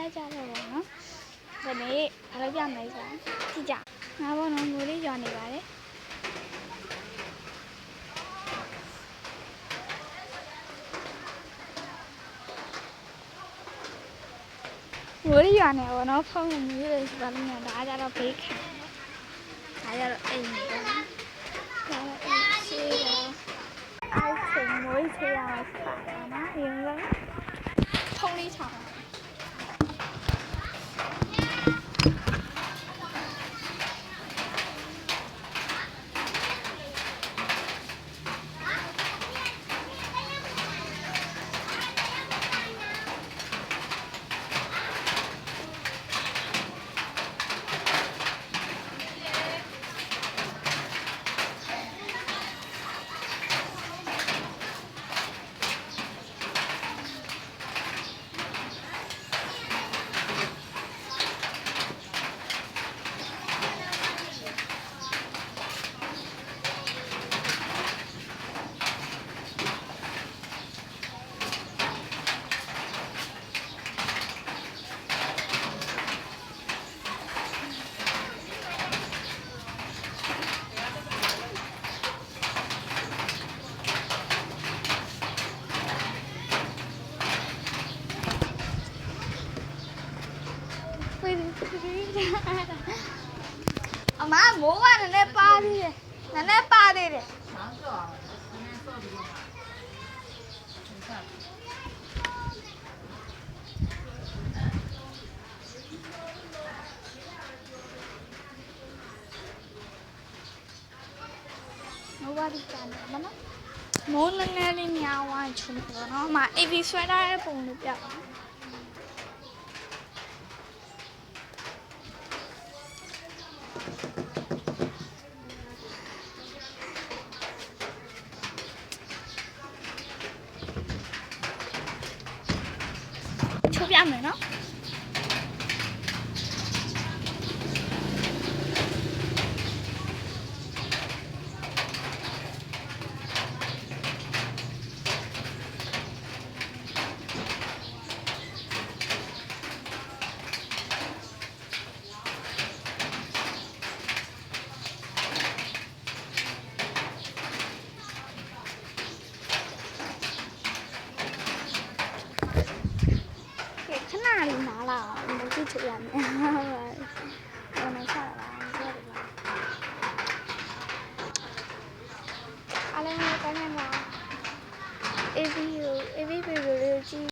ရက်ကြတော့ပေါ့နော်ဒီနေ့ဘာလို့ပြမလဲဆိုတာကြည့်ကြငါပေါ့နော်မိုးလေးရွာနေပါတယ်မိုးလေးရွာနေပေါ့နော်ဖုန်းမူးလို့ဆိုတော့လည်းဒါကြတော့ဘေးခံဒါကြတော့အိမ်နေပေါ့နော်ဒါတော့အိမ်ရှိတော့အဲ့ချိန်မိုးချေးရမှာစပါနော်အရင်ကဖုန်းလေးချောင်းအမမိုးကလည်းပါသေးတယ်နည်းနည်းပါသေးတယ်မိုးပါသေးတယ်မနော်မိုးနည်းနည်းလေးများဝိုင်းချုံပေါ့နော်အမ AB ဆွဲထားတဲ့ပုံလေးပြပါချိုးပြမယ်နော်ခဏလေးနားလာအောင်မကြည့်ချင်ရမယ်။ဘာမှမဆက်လာဘူးပြောတယ်။အားလုံးကိုကောင်းကြပါ။ AV ကို AV ဗီဒီယိုလေးကြည့်